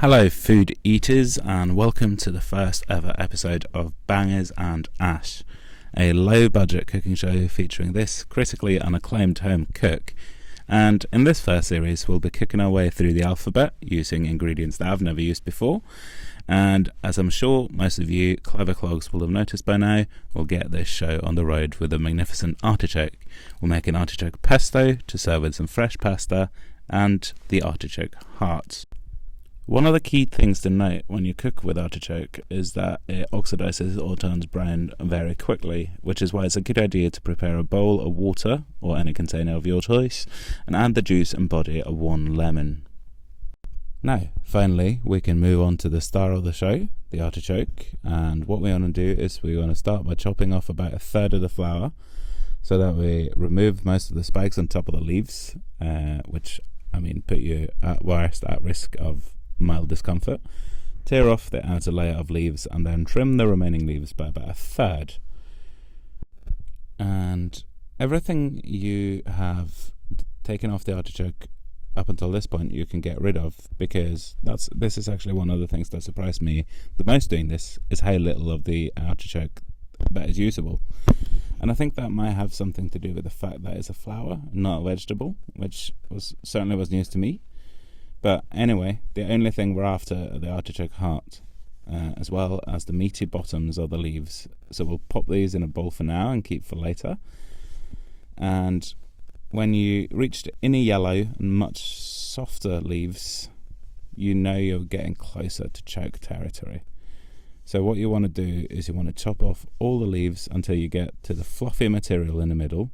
Hello food eaters, and welcome to the first ever episode of Bangers and Ash, a low budget cooking show featuring this critically unacclaimed home cook. And in this first series we'll be cooking our way through the alphabet using ingredients that I've never used before, and as I'm sure most of you clever clogs will have noticed by now, we'll get this show on the road with a magnificent artichoke. We'll make an artichoke pesto to serve with some fresh pasta and the artichoke hearts. One of the key things to note when you cook with artichoke is that it oxidizes or turns brown very quickly, which is why it's a good idea to prepare a bowl of water or any container of your choice and add the juice and body of one lemon. Now, finally, we can move on to the star of the show, the artichoke, and what we want to do is we want to start by chopping off about a third of the flower so that we remove most of the spikes on top of the leaves, which put you at worst at risk of mild discomfort. Tear off the outer layer of leaves and then trim the remaining leaves by about a third. And everything you have taken off the artichoke up until this point you can get rid of, because this is actually one of the things that surprised me the most doing this, is how little of the artichoke that is usable. And I think that might have something to do with the fact that it's a flower, not a vegetable, which certainly was news to me. But anyway, the only thing we're after are the artichoke heart, as well as the meaty bottoms of the leaves. So we'll pop these in a bowl for now and keep for later. And when you reach the inner yellow and much softer leaves, you know you're getting closer to choke territory. So what you want to do is you want to chop off all the leaves until you get to the fluffy material in the middle.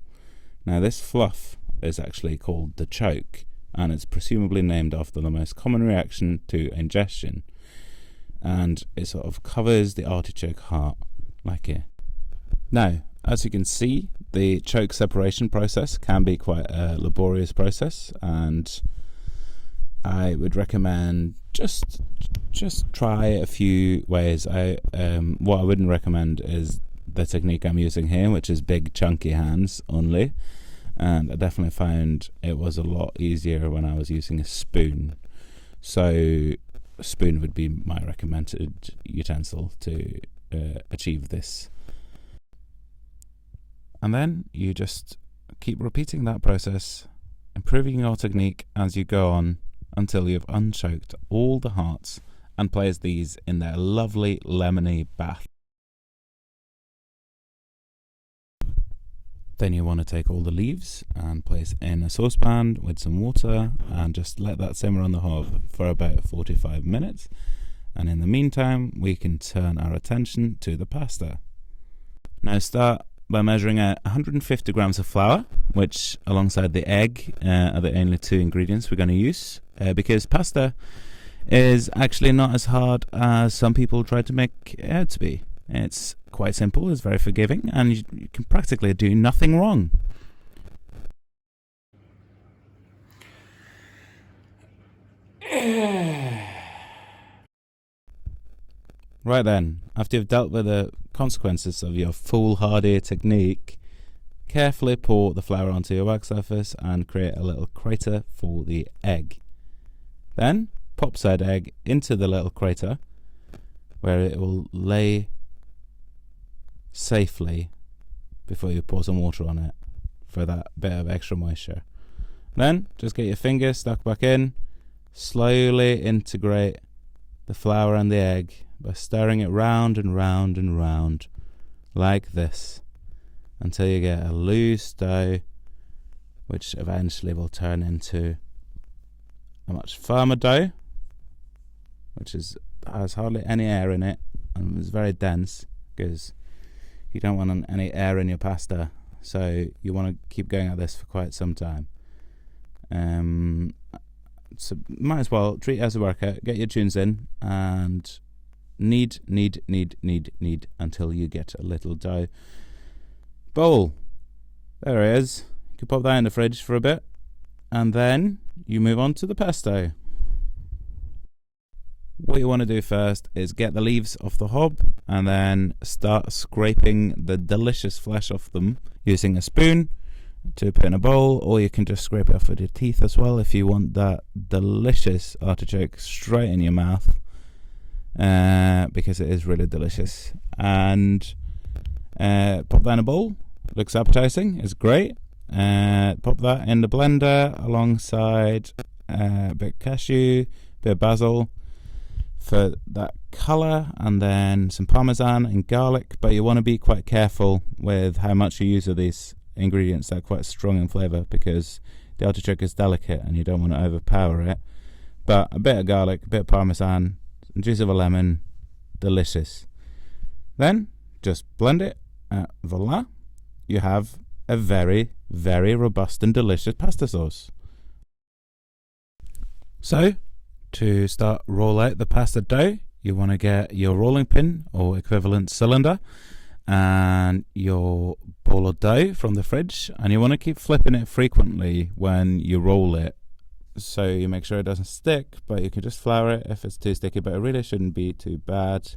Now this fluff is actually called the choke, and it's presumably named after the most common reaction to ingestion, and it sort of covers the artichoke heart like here. Now, as you can see, the choke separation process can be quite a laborious process, and I would recommend just try a few ways. What I wouldn't recommend is the technique I'm using here, which is big chunky hands only. And I definitely found it was a lot easier when I was using a spoon. So a spoon would be my recommended utensil to achieve this. And then you just keep repeating that process, improving your technique as you go on until you've unchoked all the hearts and place these in their lovely lemony bath. Then you want to take all the leaves and place in a saucepan with some water and just let that simmer on the hob for about 45 minutes. And in the meantime, we can turn our attention to the pasta. Now start by measuring out 150 grams of flour, which alongside the egg are the only two ingredients we're going to use, because pasta is actually not as hard as some people try to make it out to be. It's quite simple, it's very forgiving, and you can practically do nothing wrong. Right then, after you've dealt with the consequences of your foolhardy technique, carefully pour the flour onto your work surface and create a little crater for the egg. Then pop said egg into the little crater, where it will lay safely before you pour some water on it for that bit of extra moisture. Then just get your finger stuck back in, slowly integrate the flour and the egg by stirring it round and round and round like this until you get a loose dough, which eventually will turn into a much firmer dough, which has hardly any air in it and is very dense, because you don't want any air in your pasta, so you want to keep going at this for quite some time. So might as well treat it as a workout, get your tunes in, and knead until you get a little dough bowl. There it is. You can pop that in the fridge for a bit, and then you move on to the pesto. What you want to do first is get the leaves off the hob and then start scraping the delicious flesh off them using a spoon to put in a bowl, or you can just scrape it off with your teeth as well if you want that delicious artichoke straight in your mouth, because it is really delicious. And pop that in a bowl. Looks appetizing. It's great. Pop that in the blender alongside a bit of cashew, bit of basil for that colour, and then some parmesan and garlic. But you want to be quite careful with how much you use of these ingredients. They're quite strong in flavour because the artichoke is delicate and you don't want to overpower it. But a bit of garlic, a bit of parmesan, some juice of a lemon, delicious. Then just blend it. Voila, you have a very, very robust and delicious pasta sauce. So, to start roll out the pasta dough, you want to get your rolling pin or equivalent cylinder and your bowl of dough from the fridge, and you want to keep flipping it frequently when you roll it, so you make sure it doesn't stick, but you can just flour it if it's too sticky, but it really shouldn't be too bad.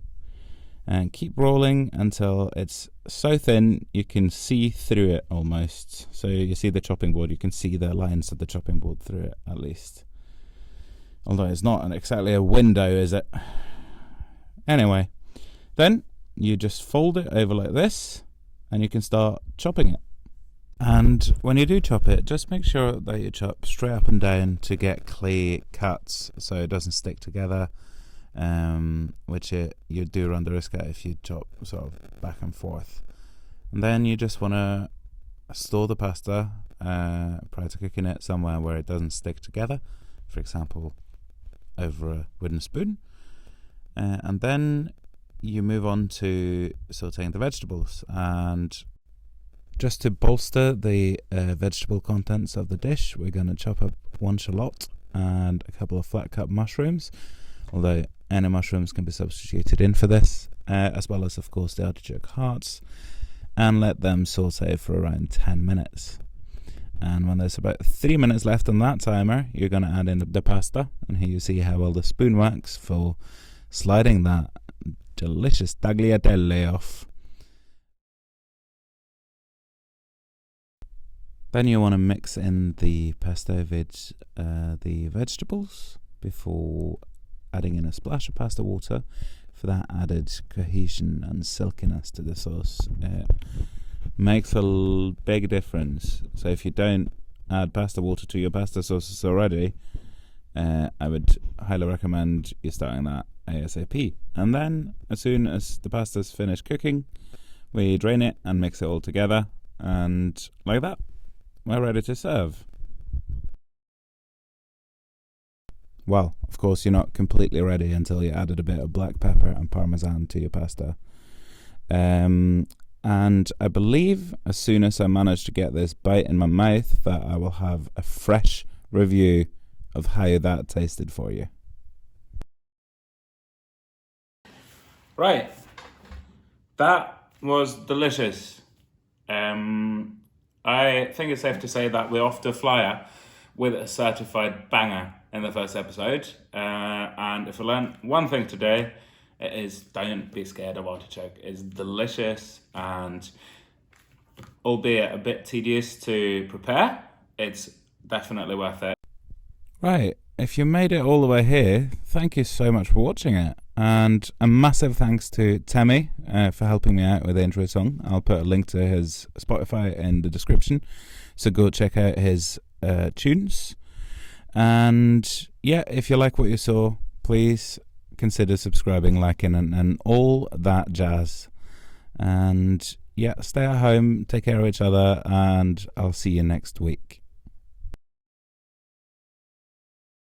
And keep rolling until it's so thin you can see through it almost. So you see the chopping board, you can see the lines of the chopping board through it at least. Although it's not exactly a window, is it? Anyway, then you just fold it over like this and you can start chopping it. And when you do chop it, just make sure that you chop straight up and down to get clear cuts so it doesn't stick together. Which you do run the risk at if you chop sort of back and forth. And then you just want to store the pasta prior to cooking it somewhere where it doesn't stick together, for example over a wooden spoon, and then you move on to sauteing the vegetables. And just to bolster the vegetable contents of the dish, we're going to chop up 1 shallot and a couple of flat cut mushrooms, although any mushrooms can be substituted in for this, as well as of course the artichoke hearts, and let them saute for around 10 minutes. And when there's about 3 minutes left on that timer, you're going to add in the pasta, and here you see how well the spoon works for sliding that delicious tagliatelle off. Then you want to mix in the pesto with the vegetables before adding in a splash of pasta water for that added cohesion and silkiness to the sauce. It makes a big difference. So if you don't add pasta water to your pasta sauces already, I would highly recommend you starting that ASAP. And then as soon as the pasta's finished cooking, we drain it and mix it all together, and like that, we're ready to serve. Well, of course, you're not completely ready until you added a bit of black pepper and parmesan to your pasta. And I believe as soon as I manage to get this bite in my mouth, that I will have a fresh review of how that tasted for you. Right, that was delicious. I think it's safe to say that we're off to flyer with a certified banger in the first episode. And if we learned one thing today, it is don't be scared of artichoke. It's delicious, and albeit a bit tedious to prepare, it's definitely worth it. Right, if you made it all the way here, thank you so much for watching it. And a massive thanks to Temi for helping me out with the intro song. I'll put a link to his Spotify in the description, so go check out his tunes. And yeah, if you like what you saw, please consider subscribing, liking, and all that jazz. And yeah, stay at home, take care of each other, and I'll see you next week.